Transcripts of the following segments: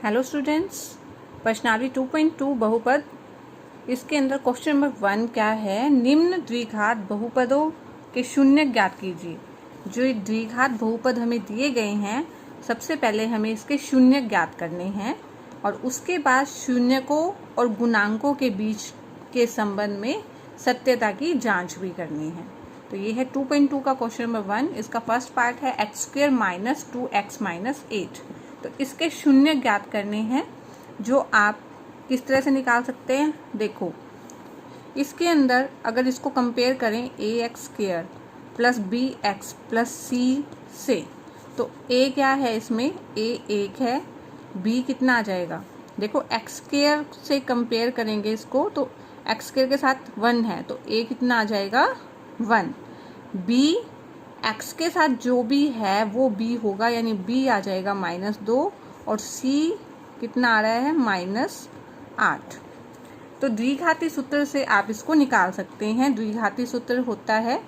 Hello students, प्रश्नावली 2.2 बहुपद। इसके अंदर क्वेश्चन नंबर 1 क्या है, निम्न द्विघात बहुपदों के शून्य ज्ञात कीजिए। जो द्विघात बहुपद हमें दिए गए हैं, सबसे पहले हमें इसके शून्य ज्ञात करने हैं और उसके बाद शून्य को और गुणांकों के बीच के संबंध में सत्यता की जांच भी करनी है। तो ये है 2.2 का क्वेश्चन नंबर 1। इसका फर्स्ट पार्ट है x² - 2x - 8। तो इसके शून्य ज्ञात करने हैं, जो आप किस तरह से निकाल सकते हैं। देखो, इसके अंदर अगर इसको कंपेयर करें ax² + bx + c से, तो a क्या है इसमें, a 1 है, b कितना आ जाएगा। देखो x² से कंपेयर करेंगे इसको, तो x² के साथ 1 है, तो a कितना आ जाएगा 1। b x के साथ जो भी है वो b होगा, यानी b आ जाएगा -2 और c कितना आ रहा है -8। तो द्विघाती सूत्र से आप इसको निकाल सकते हैं। द्विघाती सूत्र होता है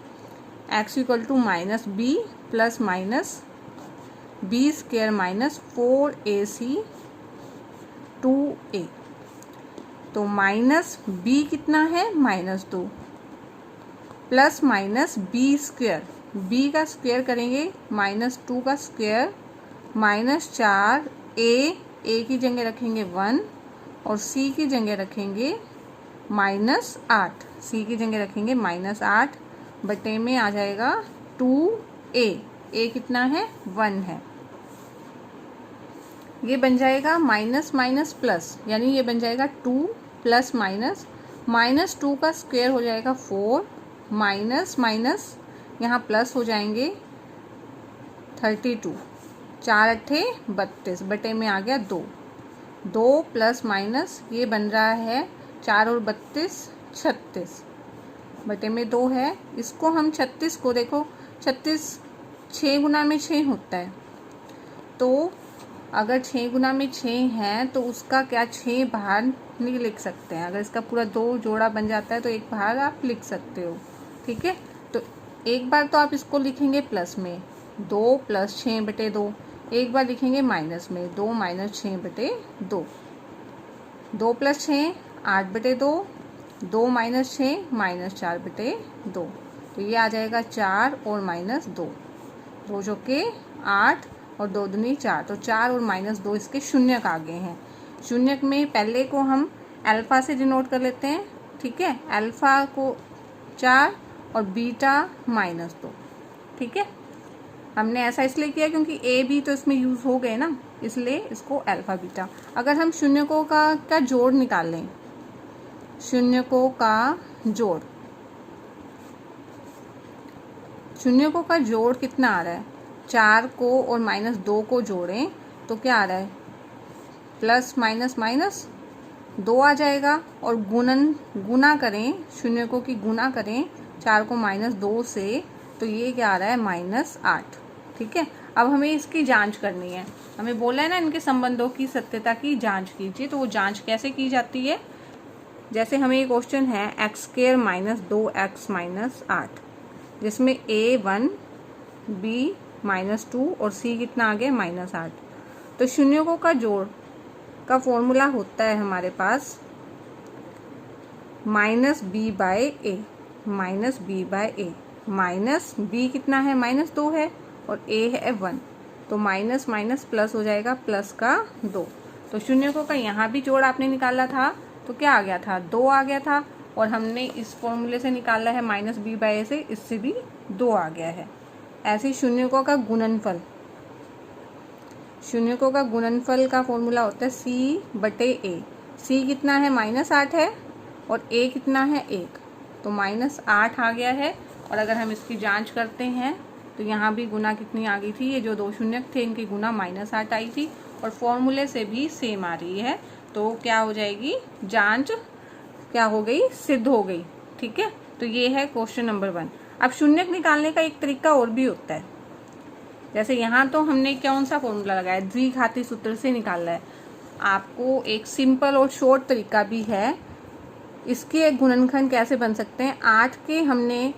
x = -b + -b² - 4ac 2a। तो -b कितना है -2 + -b², b का स्क्वायर करेंगे -2 का स्क्वायर -4, a की जगह रखेंगे 1 और c की जगह रखेंगे -8। c की जगह रखेंगे -8 बटे में आ जाएगा 2a। a कितना है 1 है। ये बन जाएगा माइनस माइनस प्लस, यानी ये बन जाएगा 2 + -2 का स्क्वायर हो जाएगा 4 माइनस यहाँ प्लस हो जाएंगे 32, 4 × 8 32 बटे में आ गया 2 + ये बन रहा है 4 और 32 36 बटे में 2 है। इसको हम 36 को देखो, 36 6 गुना में 6 होता है, तो अगर 6 गुना में 6 है तो उसका क्या 6 बाहर नहीं लिख सकते हैं। अगर इसका पूरा 2 जोड़ा बन जाता है तो एक बाहर आप लिख सकते हो, ठीक है। तो एक बार तो आप इसको लिखेंगे प्लस में 2 + 6 बटे 2, एक बार लिखेंगे माइनस में 2 - 6 बटे 2। 2 + 6 8 बटे 2, 2 - 6 -4 बटे 2। तो ये आ जाएगा 4 और -2, 2 जो के 8 और 2 दूनी 4। तो 4 और -2 इसके शून्यक आ गए हैं। शून्यक में पहले को हम अल्फा से डिनोट कर लेते हैं, ठीक है। अल्फा को 4 और बीटा -2, ठीक है। हमने ऐसा इसलिए किया क्योंकि ए बी तो इसमें यूज हो गए ना, इसलिए इसको अल्फा बीटा। अगर हम शून्यकों का जोड़ निकाल लें, शून्यकों का जोड़, शून्यकों का जोड़ कितना आ रहा है, 4 को और -2 को जोड़ें तो क्या आ रहा है, + -2 आ जाएगा। और गुना करें, शून्यकों की गुना करें 4 को -2 से, तो ये क्या आ रहा है -8, ठीक है। अब हमें इसकी जांच करनी है। हमें बोला है ना इनके संबंधों की सत्यता की जांच कीजिए। तो वो जांच कैसे की जाती है, जैसे हमें ये क्वेश्चन है x² - 2x - 8, जिसमें a 1 b -2 और c कितना आ गया -8। तो शून्यकों का जोड़ का फॉर्मूला होता है हमारे पास -b/a, -b कितना है -2 है और a है 1, तो माइनस प्लस हो जाएगा, प्लस का 2। तो शून्यकों का यहाँ भी जोड़ आपने निकाला था, तो क्या आ गया था 2 आ गया था। और हमने इस फॉर्मूले से निकाला है -b/a से, इससे भी 2 आ गया है। ऐसे शून्यकों का गुणनफल, शून्यकों का गुणनफल का फॉर्मूला होता है c/a। c कितना है -8 है और a कितना है 1, तो -8 आ गया है। और अगर हम इसकी जांच करते हैं तो यहाँ भी गुना कितनी आ गई थी, ये जो 2 शून्यक थे इनकी गुना -8 आई थी और फॉर्मूले से भी सेम आ रही है। तो क्या हो जाएगी, जांच क्या हो गई, सिद्ध हो गई, ठीक है। तो ये है क्वेश्चन नंबर 1। अब शून्यक निकालने का एक तरीका और भी होता है। जैसे यहाँ तो हमने कौन सा फॉर्मूला लगाया, द्विघाती सूत्र से निकाला है। आपको एक सिंपल और शॉर्ट तरीका भी है। इसके गुणनखंड कैसे बन सकते हैं, 8 के हमने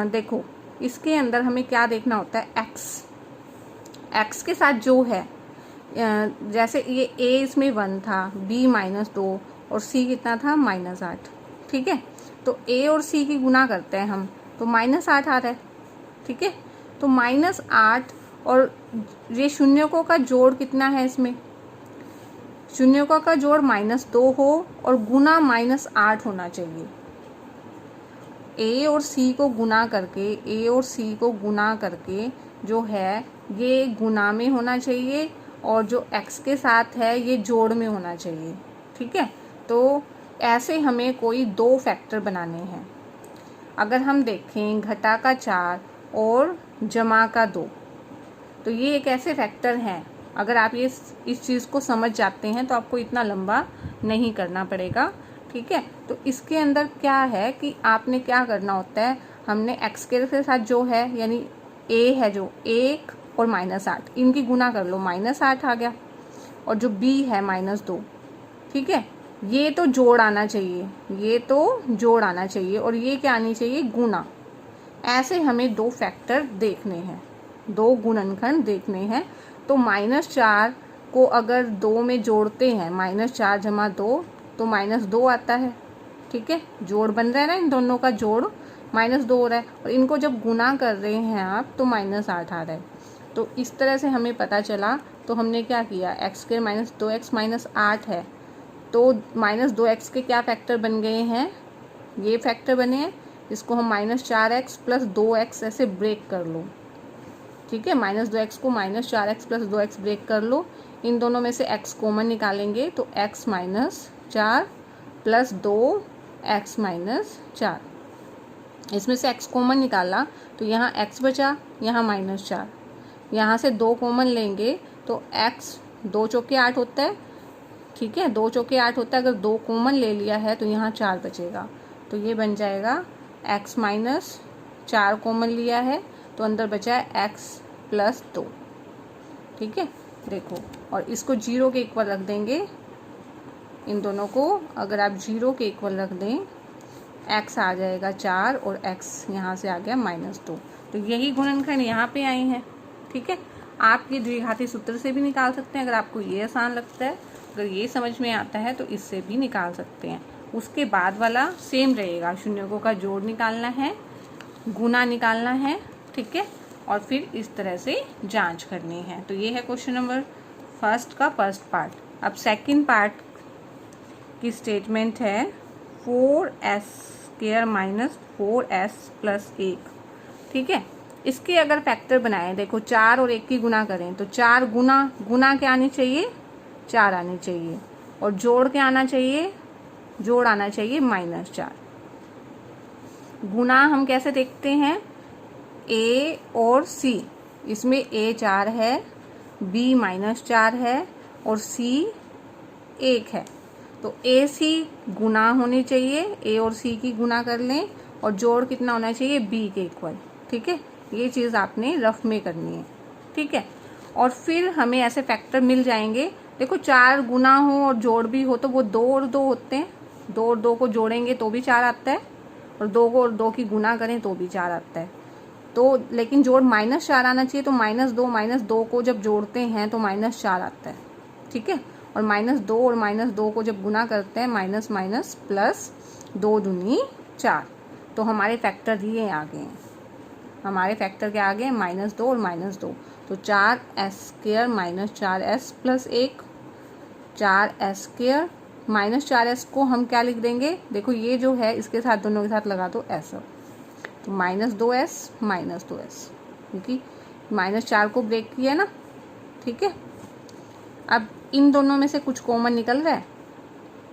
देखो इसके अंदर हमें क्या देखना होता है, x के साथ जो है जैसे ये a इसमें 1 था, b -2 और c कितना था -8। ठीक है, तो a और c की गुना करते हैं हम तो -8 आ रहा है। ठीक है, तो -8 और ये शून्यकों का जोड़ कितना है, इसमें शून्यकों का जोड़ -2 हो और गुना -8 होना चाहिए। a और c को गुना करके, a और c को गुना करके जो है ये गुना में होना चाहिए और जो x के साथ है ये जोड़ में होना चाहिए। ठीक है, तो ऐसे हमें कोई दो फैक्टर बनाने हैं। अगर हम देखें घटा का 4 और जमा का 2, तो ये एक ऐसे फैक्टर हैं, अगर आप ये इस चीज़ को समझ जाते हैं तो आपको इतना लंबा नहीं करना पड़ेगा। ठीक है, तो इसके अंदर क्या है कि आपने क्या करना होता है, हमने x के साथ जो है यानी a है जो 1 और -8 इनकी गुना कर लो, -8 आ गया, और जो b है -2। ठीक है, ये तो जोड़ आना चाहिए, ये तो जोड़ आना चाहिए और ये क्या आनी चाहिए, गुना। ऐसे हमें दो फैक्टर देखने हैं, दो गुणनखंड देखने हैं। तो -4 को अगर 2 में जोड़ते हैं, -4 जमा 2 तो -2 आता है। ठीक है, जोड़ बन रहा है ना, इन दोनों का जोड़ -2 हो रहा है और इनको जब गुना कर रहे हैं आप तो -8 आ रहा है। तो इस तरह से हमें पता चला। तो हमने क्या किया, x² - 2x - 8 है तो -2x के क्या फैक्टर बन गए हैं, ये फैक्टर बने हैं। इसको हम -4x + 2x ऐसे ब्रेक कर लो। ठीक है, -2x को -4x + 2x ब्रेक कर लो। इन दोनों में से x कॉमन निकालेंगे तो x - 4 + 2x - 4। इसमें से x कॉमन निकाला तो यहाँ x बचा, यहाँ -4, यहाँ से 2 कॉमन लेंगे तो x 2 चौके 8 होता है। ठीक है, 2 चौके 8 होता है, अगर 2 कॉमन ले लिया है तो यहाँ 4 बचेगा, तो ये बन जाएगा x - 4 कॉमन लिया है तो अंदर बचा है x + 2। ठीक है, देखो, और इसको 0 के इक्वल रख देंगे, इन दोनों को अगर आप 0 के इक्वल रख दें, x आ जाएगा 4 और x यहाँ से आ गया -2। तो यही गुणनखंड यहाँ पे आए हैं। ठीक है, आप ये द्विघाती सूत्र से भी निकाल सकते हैं, अगर आपको ये आसान लगता है। अगर ये समझ में आता है तो इससे भी निकाल सकते हैं। उसके बाद वाला सेम रहेगा, शून्यकों का जोड़ निकालना है, गुना निकालना है। ठीक है, और फिर इस तरह से जांच करनी है। तो ये है क्वेश्चन नंबर फर्स्ट का फर्स्ट पार्ट। अब सेकंड पार्ट की स्टेटमेंट है 4s² - 4s + 1। ठीक है, इसके अगर फैक्टर बनाएं, देखो 4 और 1 की गुना करें तो 4 गुना क्या आनी चाहिए, 4 आनी चाहिए, और जोड़ क्या आना चाहिए, जोड़ आना चाहिए -4। गुना हम कैसे देखते हैं, a और c, इसमें a 4 है, b -4 है और c 1 है, तो AC गुना होनी चाहिए, a और c की गुना कर लें और जोड़ कितना होना चाहिए, b के इक्वल। ठीक है, ये चीज़ आपने रफ में करनी है। ठीक है, और फिर हमें ऐसे फैक्टर मिल जाएंगे। देखो 4 गुना हो और जोड़ भी हो तो वो 2 और 2 होते हैं, 2 और 2 को जोड़ेंगे तो भी 4 आता है, और 2 को और 2 की गुना करें तो भी 4 आता है। तो लेकिन जोड़ -4 आना चाहिए, तो -2 को जब जोड़ते हैं तो -4 आता है। ठीक है, और -2 और -2 को जब गुना करते हैं माइनस प्लस 2 दूनी 4, तो हमारे फैक्टर ये आ गए हैं। हमारे फैक्टर क्या आ गए, -2 और -2, तो 4s² - 4s + 1, 4s² -4s को हम क्या लिख देंगे, देखो ये जो है इसके साथ दोनों के साथ लगा दो ऐसा, तो -2s -2s, क्योंकि -4 को ब्रेक किया ना। ठीक है, अब इन दोनों में से कुछ कॉमन निकल रहा है,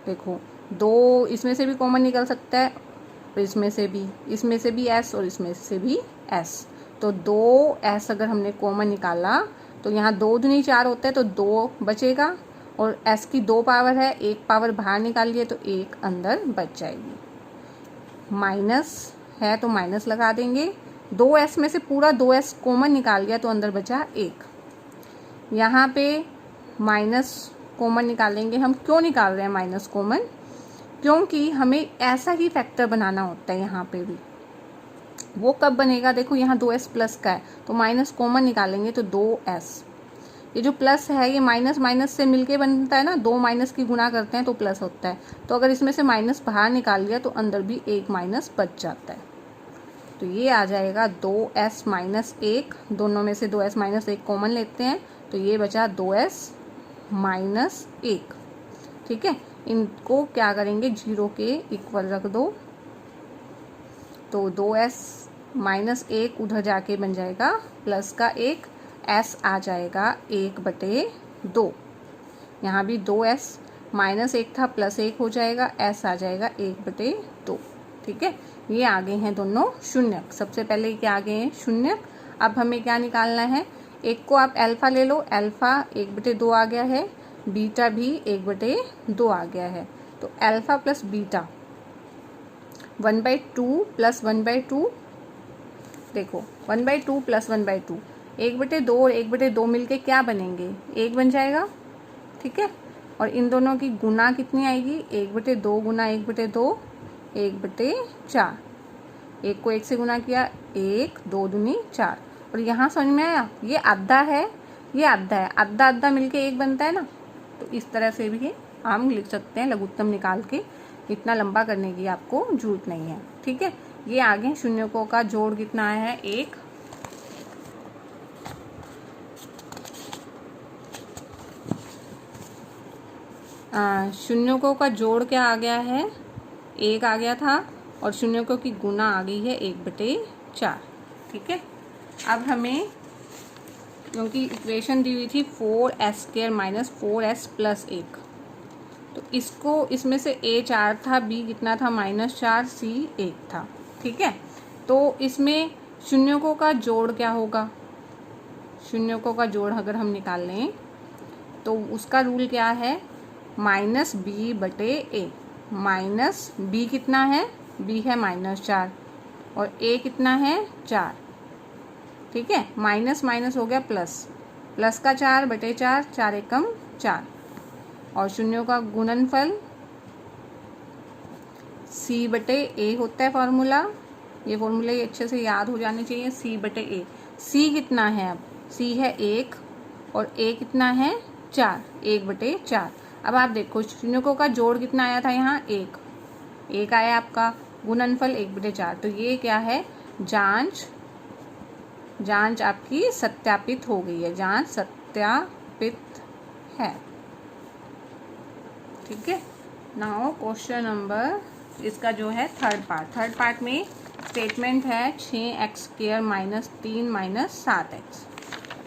देखो 2 इसमें से भी कॉमन निकल सकता है और इसमें से भी s और इसमें से भी s, तो 2s अगर हमने कॉमन निकाला तो यहाँ 2 दूनी 4 होता है तो 2 बचेगा, और s की 2 पावर है, 1 पावर बाहर निकाल लिए तो 1 अंदर बच जाएगी। माइनस है तो माइनस लगा देंगे, 2s में से पूरा 2s कॉमन निकाल लिया तो अंदर बचा 1। यहाँ पे माइनस कॉमन निकालेंगे हम, क्यों निकाल रहे हैं माइनस कॉमन, क्योंकि हमें ऐसा ही फैक्टर बनाना होता है। यहाँ पे भी वो कब बनेगा, देखो यहाँ 2s प्लस का है तो माइनस कॉमन निकालेंगे तो 2s, ये जो प्लस है ये माइनस माइनस से मिलके बनता है ना, दो माइनस की गुना करते हैं तो प्लस होता है। तो अगर इसमें से माइनस बाहर निकाल लिया तो अंदर भी एक माइनस बच जाता है। तो ये आ जाएगा 2s माइनस 1, दोनों में से 2s माइनस 1 कॉमन लेते हैं तो ये बचा 2s माइनस 1। ठीक है, इनको क्या करेंगे, 0 के इक्वल रख दो। तो 2s माइनस 1 उधर जाके बन जाएगा प्लस का 1, s आ जाएगा 1/2। यहाँ भी 2s माइनस 1 था, प्लस 1 हो जाएगा, s आ जाएगा 1/2। ठीक है, ये आगे हैं दोनों शून्यक। सबसे पहले क्या आगे हैं, शून्यक। अब हमें क्या निकालना है, एक को आप अल्फा ले लो, अल्फा 1/2 आ गया है, बीटा भी 1/2 आ गया है। तो अल्फा प्लस बीटा 1/2 प्लस 1/2, देखो 1/2 प्लस 1/2, 1/2 और 1/2 मिलके क्या बनेंगे, 1 बन जाएगा। ठीक है, और इन दोनों की गुना कितनी आएगी, 1/2 गुना 1/2, 1/4। एक को 1 से गुना किया, 1, 2 दूनी 4। और यहाँ समझ में आया, ये आधा है, ये आधा है, आधा आधा मिलके 1 बनता है ना। तो इस तरह से भी हम लिख सकते हैं लघुत्तम निकाल के, इतना लंबा करने की आपको जरूरत नहीं है। ठीक है, ये आगे शून्यकों का जोड़ कितना आया है, 1। शून्यकों का जोड़ क्या आ गया है, 1 आ गया था, और शून्यकों की गुना आ गई है 1/4। ठीक है, अब हमें क्योंकि इक्वेशन दी हुई थी 4s² माइनस 4s प्लस 1, तो इसको इसमें से a 4 था, b कितना था -4, c 1 था। ठीक है, तो इसमें शून्यकों का जोड़ क्या होगा, शून्यकों का जोड़ अगर हम निकाल लें तो उसका रूल क्या है, -b/a। माइनस b कितना है, b है -4 और a कितना है 4। ठीक है, माइनस माइनस हो गया प्लस, प्लस का 4/4, 4 एकम 4, और शून्यों का गुणनफल c/a होता है फॉर्मूला। ये फॉर्मूला ये अच्छे से याद हो जाने चाहिए, c/a। c कितना है, अब c है 1 और a कितना है 4, 1/4। अब आप देखो शून्यकों का जोड़ कितना आया था, यहाँ 1 आया आपका, गुणनफल 1/4। तो ये क्या है, जांच आपकी सत्यापित हो गई है, जांच सत्यापित है। ठीक है, नाउ क्वेश्चन नंबर, इसका जो है थर्ड पार्ट में स्टेटमेंट है 6x² minus 3 minus 7x,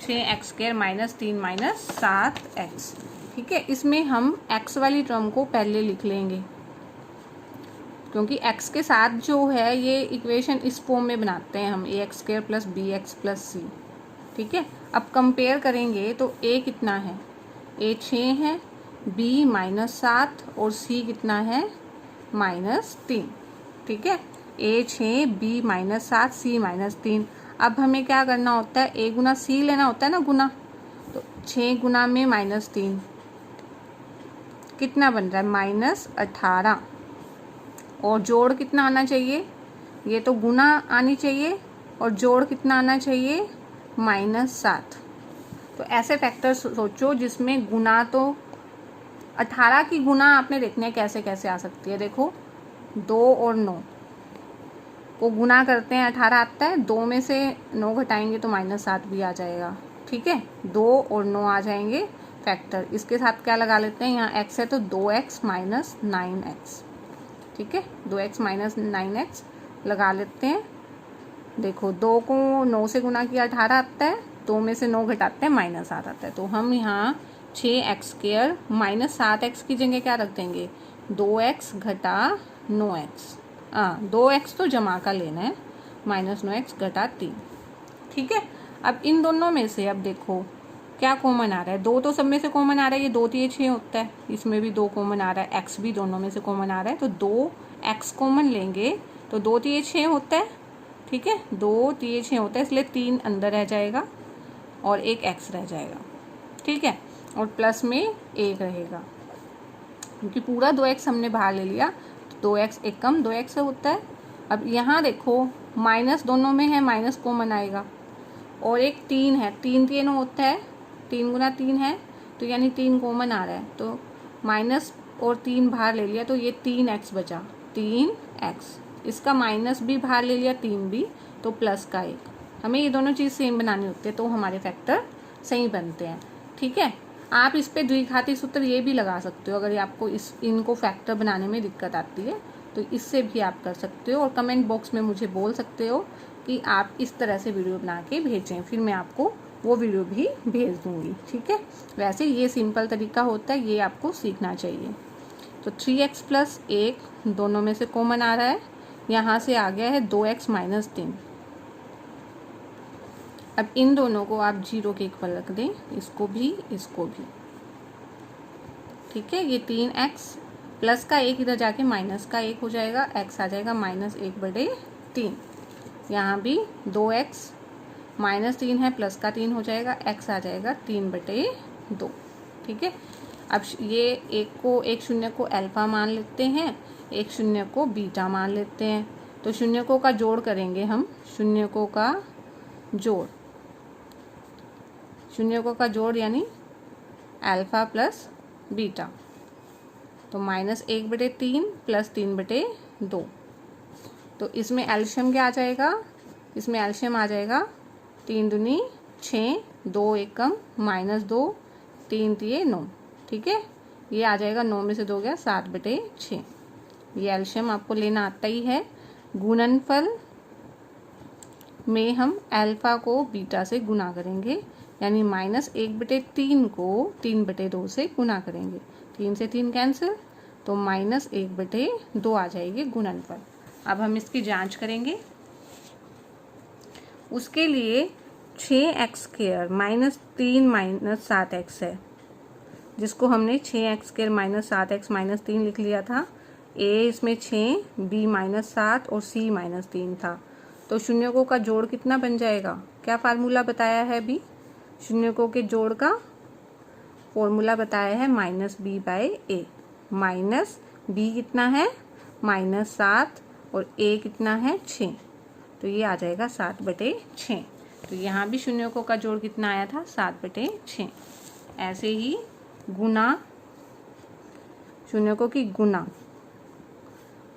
6x² minus 3 minus 7x। ठीक है, इसमें हम x वाली टर्म को पहले लिख लेंगे, क्योंकि x के साथ जो है ये इक्वेशन इस फॉर्म में बनाते हैं हम, ax² plus bx plus c। ठीक है, अब कंपेयर करेंगे तो a कितना है, a 6 है, b -7 और c कितना है -3। ठीक है, a 6 b -7 c -3। अब हमें क्या करना होता है, a गुना c लेना होता है ना, गुना। तो 6 गुना में -3 कितना बन रहा है, -18। और जोड़ कितना आना चाहिए, ये तो गुना आनी चाहिए, और जोड़ कितना आना चाहिए, -7। तो ऐसे फैक्टर सोचो जिसमें गुना, तो 18 की गुना आपने देखना है कैसे कैसे आ सकती है। देखो 2 और 9 को गुना करते हैं, 18 आता है, 2 में से 9 घटाएंगे तो -7 भी आ जाएगा। ठीक है, 2 और 9 आ जाएंगे फैक्टर। इसके साथ क्या लगा लेते हैं, यहाँ x है तो 2x माइनस 9x। ठीक है, 2x माइनस 9x लगा लेते हैं। देखो 2 को 9 से गुना किया 18 आता है, 2 में से 9 घटाते हैं -7 आता है। तो हम यहाँ 6x² माइनस 7x की जगह क्या रख देंगे, 2x घटा 9x। 2x तो जमा का लेना है, -9x घटा 3। ठीक है, अब इन दोनों में से अब देखो क्या कॉमन आ रहा है, 2 तो सब में से कॉमन आ रहा है, ये 2 3 6 होता है, इसमें भी 2 कॉमन आ रहा है, x भी दोनों में से कॉमन आ रहा है। तो 2x कॉमन लेंगे तो 2 3 6 होता है। ठीक है, 2 3 6 होता है, इसलिए 3 अंदर रह जाएगा और एक x रह जाएगा। ठीक है, और प्लस में 1 रहेगा, क्योंकि पूरा 2x हमने बाहर ले लिया, तो 2x एक कम 2x होता है। अब यहाँ देखो माइनस दोनों में है, माइनस कॉमन आएगा, और एक 3 है, 3 3 होता है, 3 गुना 3 है, तो यानी 3 कॉमन आ रहा है, तो माइनस और 3 बाहर ले लिया तो ये 3x बचा, 3x। इसका माइनस भी बाहर ले लिया, 3 भी, तो प्लस का 1। हमें ये दोनों चीज़ सेम बनानी होती है तो हमारे फैक्टर सही बनते हैं। ठीक है, आप इस पे द्विघाती सूत्र ये भी लगा सकते हो, अगर आपको इनको फैक्टर बनाने में दिक्कत आती है तो इससे भी आप कर सकते हो। और कमेंट बॉक्स में मुझे बोल सकते हो कि आप इस तरह से वीडियो बना के भेजें, फिर मैं आपको वो वीडियो भी भेज दूंगी। ठीक है, वैसे ये सिंपल तरीका होता है, ये आपको सीखना चाहिए। तो 3x प्लस 1 दोनों में से कॉमन आ रहा है, यहाँ से आ गया है 2x माइनस 3। अब इन दोनों को आप 0 के इक्वल रख दें, इसको भी, इसको भी। ठीक है, ये 3x प्लस का 1 इधर जाके माइनस का 1 हो जाएगा, x आ जाएगा -1/3। यहाँ भी 2x -3 है, प्लस का 3 हो जाएगा, x आ जाएगा 3/2। ठीक है, अब ये एक शून्य को अल्फा मान लेते हैं, एक शून्य को बीटा मान लेते हैं। तो शून्यकों का जोड़ करेंगे हम, शून्यकों का जोड़ यानी अल्फा प्लस बीटा, तो -1/3 प्लस 3/2। तो इसमें एल्शियम क्या आ जाएगा, इसमें एल्शियम आ जाएगा 3 दूनी 6, 2 एकम -2, 3 तिये 9। ठीक है, ये आ जाएगा 9 में से 2 गया 7/6। ये एल्शियम आपको लेना आता ही है। गुणनफल में हम अल्फा को बीटा से गुना करेंगे, यानी -1/3 को 3/2 से गुना करेंगे। 3 से 3 कैंसिल, तो -1/2 आ जाएगी गुणनफल। अब हम इसकी जांच करेंगे। उसके लिए 6x² -3 -7x है, जिसको हमने 6x² -7x -3 लिख लिया था। a इसमें 6, b -7 और c -3 था। तो शून्यकों का जोड़ कितना बन जाएगा, क्या फार्मूला बताया है अभी? शून्यकों के जोड़ का फॉर्मूला बताया है -b/a। -b कितना है -7 और a कितना है 6, तो ये आ जाएगा 7/6। तो यहाँ भी शून्यकों का जोड़ कितना आया था 7/6। ऐसे ही गुना, शून्यकों की गुना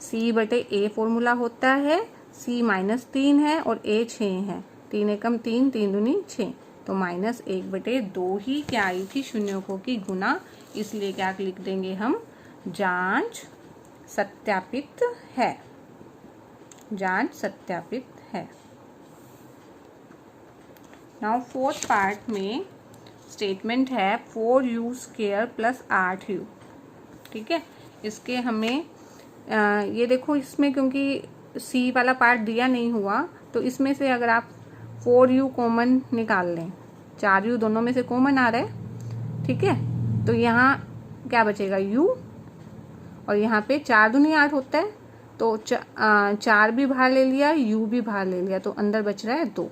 c/a फॉर्मूला होता है। c -3 है और a 6 है, 3 एकम 3, 3 दूनी 6, तो -1/2 ही क्या आई थी शून्यकों की गुना। इसलिए क्या लिख देंगे हम, जांच सत्यापित है, जांच सत्यापित है। नाउ 4th पार्ट में स्टेटमेंट है 4u² + 8u। ठीक है, इसके हमें ये देखो, इसमें क्योंकि c वाला पार्ट दिया नहीं हुआ, तो इसमें से अगर आप 4u कॉमन निकाल लें, 4u दोनों में से कॉमन आ रहा है। ठीक है, तो यहाँ क्या बचेगा u, और यहाँ पे 4 दूनी 8 होता है, तो 4 भी बाहर ले लिया, u भी बाहर ले लिया, तो अंदर बच रहा है 2।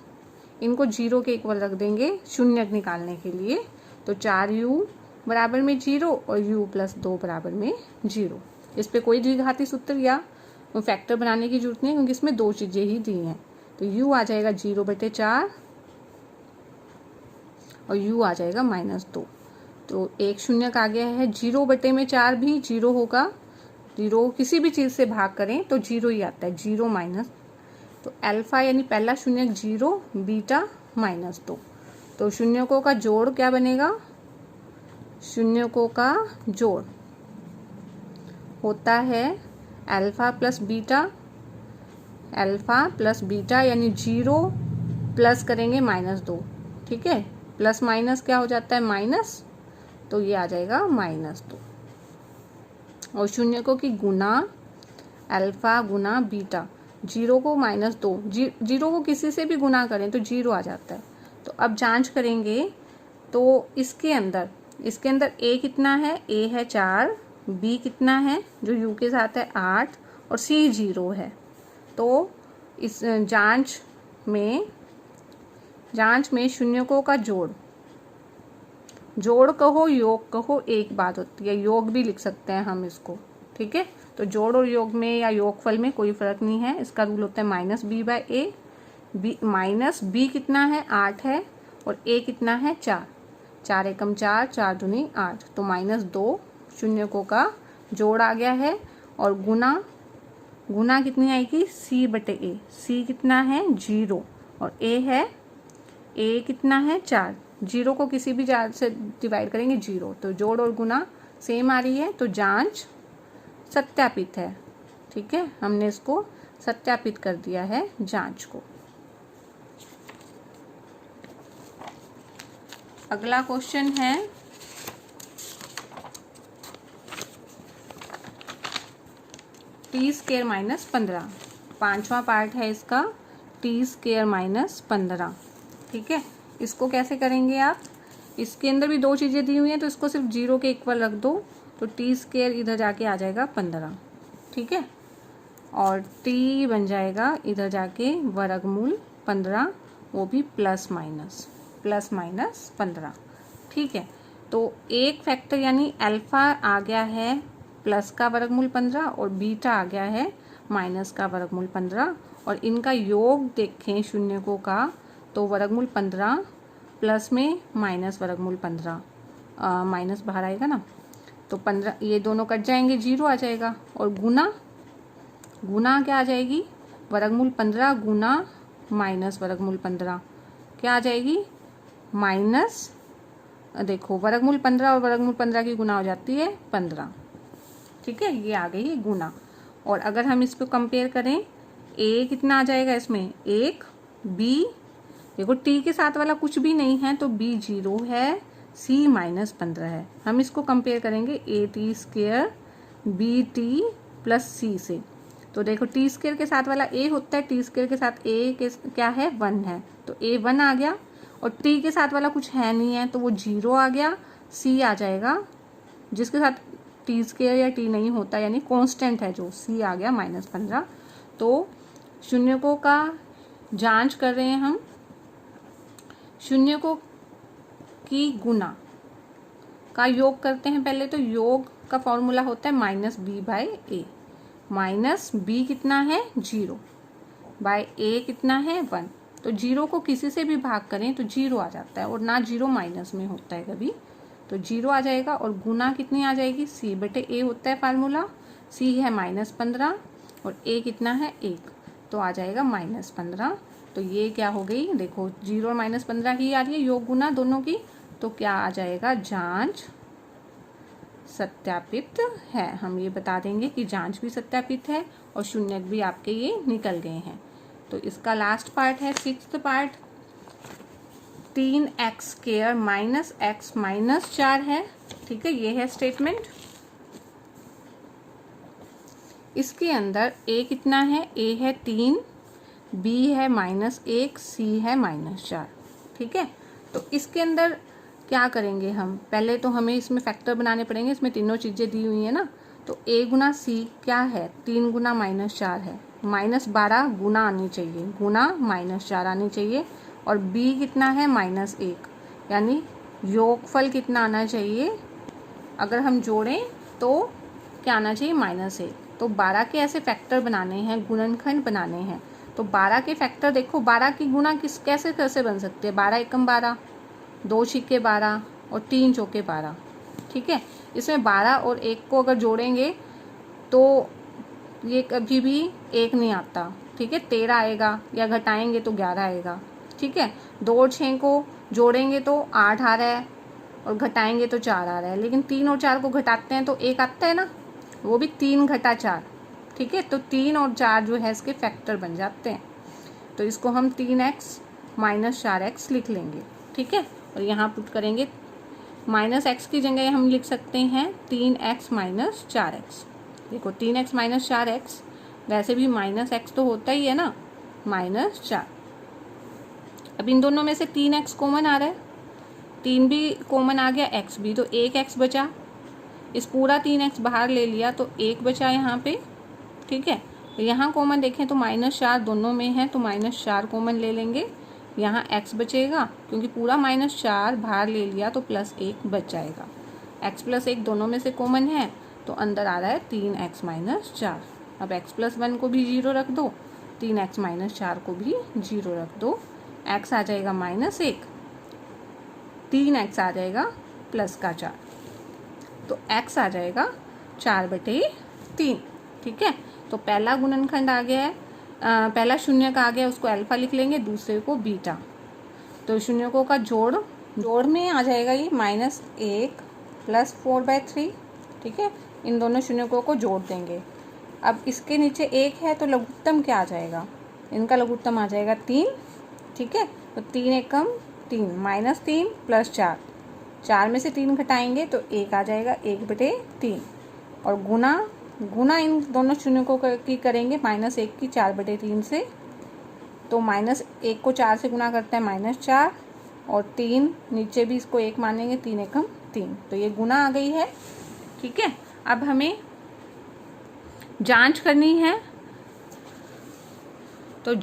इनको 0 के इक्वल रख देंगे शून्यक निकालने के लिए। तो 4u बराबर में 0 और u + 2 बराबर में 0। इस पे कोई द्विघाती सूत्र या फैक्टर बनाने की जरूरत नहीं है, क्योंकि इसमें 2 चीजें ही दी हैं। तो u आ जाएगा 0/4 और u आ जाएगा -2। तो एक शून्यक आ गया है। 0/4 भी 0 होगा, 0 किसी भी चीज से भाग करें तो 0 ही आता है, 0 तो अल्फा यानी पहला शून्यक 0, बीटा -2। तो शून्यकों का जोड़ क्या बनेगा, शून्यकों का जोड़ होता है alpha plus beta, alpha plus beta यानी 0 प्लस करेंगे -2। ठीक है, प्लस माइनस क्या हो जाता है माइनस, तो ये आ जाएगा -2। और शून्यकों की गुना अल्फा गुना बीटा, 0 को -2, 0 को किसी से भी गुना करें तो 0 आ जाता है। तो अब जांच करेंगे, तो इसके अंदर a कितना है, a है 4, b कितना है जो u के साथ है 8 और c 0 है। तो इस जांच में शून्यकों का जोड़ कहो योग कहो एक बात होती है, योग भी लिख सकते हैं हम इसको। ठीक है, तो जोड़ और योग में या योगफल में कोई फर्क नहीं है, इसका रूल होता है -b/a। b कितना है 8 है और a कितना है 4, 4 एकम 4, 4 दूनी 8, तो -2 शून्यकों का जोड़ आ गया है। और गुना कितनी आएगी, c/a। c कितना है 0 और a कितना है 4। 0 को किसी भी 4 से डिवाइड करेंगे 0, तो जोड़ और गुना सेम आ रही है, तो जांच सत्यापित है। ठीक है, हमने इसको सत्यापित कर दिया है जांच को। अगला क्वेश्चन है t² - 15। 5वां पार्ट है इसका, t² - 15। ठीक है, इसको कैसे करेंगे आप, इसके अंदर भी 2 चीज़ें दी हुई हैं, तो इसको सिर्फ 0 के इक्वल रख दो, तो t² इधर जाके आ जाएगा 15। ठीक है, और t बन जाएगा इधर जाके वर्गमूल 15, वो भी प्लस माइनस 15। ठीक है, तो एक फैक्टर यानी अल्फा आ गया है प्लस का वर्गमूल 15 और बीटा आ गया है माइनस का वर्गमूल 15, और इनका योग देखें शून्यकों का, तो वर्गमूल 15 प्लस में माइनस वर्गमूल 15, माइनस बाहर आएगा ना, तो 15 ये दोनों कट जाएंगे, 0 आ जाएगा। और गुना क्या आ जाएगी, वर्गमूल 15 गुना माइनस वर्गमूल 15 क्या आ जाएगी, माइनस, देखो वर्गमूल 15 और वर्गमूल 15 की गुना हो जाती है 15। ठीक है, ये आ गई है गुना। और अगर हम इसको कंपेयर करें, a कितना आ जाएगा इसमें 1, b देखो t के साथ वाला कुछ भी नहीं है, तो b 0 है, c -15 है। हम इसको कंपेयर करेंगे at² bt प्लस c से, तो देखो t² के साथ वाला a होता है, t² के साथ a के क्या है 1 है, तो a 1 आ गया, और t के साथ वाला कुछ है नहीं है, तो वो 0 आ गया, c आ जाएगा, जिसके साथ t² या t नहीं होता यानी कांस्टेंट है जो, c आ गया -15। तो शून्यकों का जांच कर रहे हैं हम, शून्यकों की गुना का योग करते हैं पहले, तो योग का फॉर्मूला होता है -b/a। -b कितना है 0 बाय a कितना है 1, तो 0 को किसी से भी भाग करें तो 0 आ जाता है, और ना 0 माइनस में होता है कभी, तो 0 आ जाएगा। और गुना कितनी आ जाएगी, c/a होता है फार्मूला, c है -15 और a कितना है 1, तो आ जाएगा -15। तो ये क्या हो गई, देखो 0 और -15 ही आ रही है, योग गुना दोनों की, तो क्या आ जाएगा, जांच सत्यापित है। हम ये बता देंगे कि जांच भी सत्यापित है और शून्यक भी आपके ये निकल गए हैं। तो इसका लास्ट पार्ट है 6th पार्ट, 3x² - x - 4 है। ठीक है, ये है स्टेटमेंट। इसके अंदर a कितना है, a है 3, b है -1, c है -4। ठीक है, तो इसके अंदर क्या करेंगे हम, पहले तो हमें इसमें फैक्टर बनाने पड़ेंगे, इसमें तीनों चीज़ें दी हुई है ना, तो a गुना c क्या है, 3 गुना -4 है, -12 गुना आनी चाहिए, गुना -4 आनी चाहिए, और b कितना है -1, यानी योगफल कितना आना चाहिए, अगर हम जोड़ें तो क्या आना चाहिए -1। तो 12 के ऐसे फैक्टर बनाने हैं, गुणनखंड बनाने हैं, तो 12 के फैक्टर देखो, 12 की गुना कैसे कैसे बन सकते हैं, 12 एकम 12, 2 छिक्के 12 और 3 चौके 12। ठीक है, इसमें 12 और 1 को अगर जोड़ेंगे तो ये कभी भी 1 नहीं आता। ठीक है, 13 आएगा, या घटाएंगे तो 11 आएगा। ठीक है, 2 और 6 को जोड़ेंगे तो 8 आ रहा है, और घटाएंगे तो 4 आ रहा है, लेकिन 3 और 4 को घटाते हैं तो 1 आता है ना, वो भी 3 घटा 4। ठीक है, तो 3 और 4 जो है इसके फैक्टर बन जाते हैं, तो इसको हम 3x - 4x लिख लेंगे। ठीक है, और यहाँ पुट करेंगे, -x की जगह हम लिख सकते हैं 3x - 4x। देखो 3x - 4x, वैसे भी -x तो होता ही है ना, -4। अब इन दोनों में से 3x कॉमन आ रहा है, 3 भी कॉमन आ गया, x भी, तो 1x बचा, इस पूरा 3x बाहर ले लिया तो 1 बचा यहाँ पे। ठीक है, तो यहाँ कॉमन देखें तो -4 दोनों में है, तो -4 कॉमन ले लेंगे, यहाँ x बचेगा, क्योंकि पूरा -4 बाहर ले लिया तो +1 बच जाएगा। x + 1 दोनों में से कॉमन है, तो अंदर आ रहा है 3x - 4। अब x + 1 को भी 0 रख दो, 3x - 4 को भी 0 रख दो, x आ जाएगा -1, 3x आ जाएगा प्लस का 4, तो x आ जाएगा 4/3। ठीक है, तो पहला गुणनखंड आ गया है, पहला शून्य का आ गया, उसको अल्फा लिख लेंगे, दूसरे को बीटा। तो शून्यकों का जोड़ में आ जाएगा ये -1 + 4/3। ठीक है, इन दोनों शून्यकों को जोड़ देंगे। अब इसके नीचे 1 है तो लघुत्तम क्या आ जाएगा, इनका लघुत्तम आ जाएगा 3। ठीक है, तो 3 एकम 3 -3 + 4, 4 में से 3 घटाएंगे तो 1 आ जाएगा 1/3। और गुना इन दोनों शून्यकों की करेंगे -1 की 4/3 से, तो -1 को 4 से गुना करते हैं -4, और 3 नीचे भी इसको 1 मानेंगे, 3 एकम 3, तो ये गुना आ गई है। ठीक है, अब हमें जांच करनी है, तो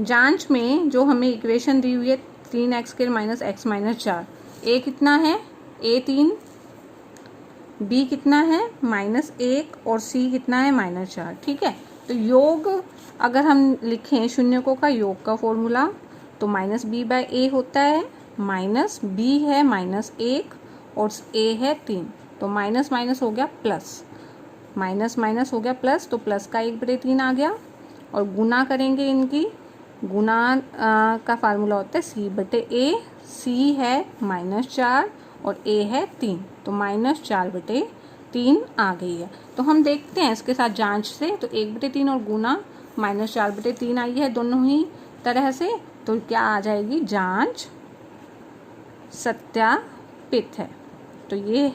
जांच में जो हमें इक्वेशन दी हुई है 3x² - x - 4, a कितना है, a 3, b कितना है -1, और c कितना है -4। ठीक है, तो योग अगर हम लिखें शून्यकों का योग का फॉर्मूला, तो -b/a होता है, -b है -1 और a है 3, तो माइनस माइनस हो गया प्लस, माइनस हो गया प्लस, तो प्लस का 1/3 आ गया। और गुना करेंगे इनकी, गुना का फार्मूला होता है c/a, c है -4 और a है 3, तो -4/3 आ गई है। तो हम देखते हैं इसके साथ जांच से, तो 1/3 और गुना -4/3 आई है दोनों ही तरह से, तो क्या आ जाएगी, जांच सत्यापित है। तो ये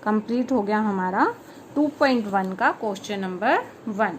कंप्लीट हो गया हमारा 2.1 का क्वेश्चन नंबर 1।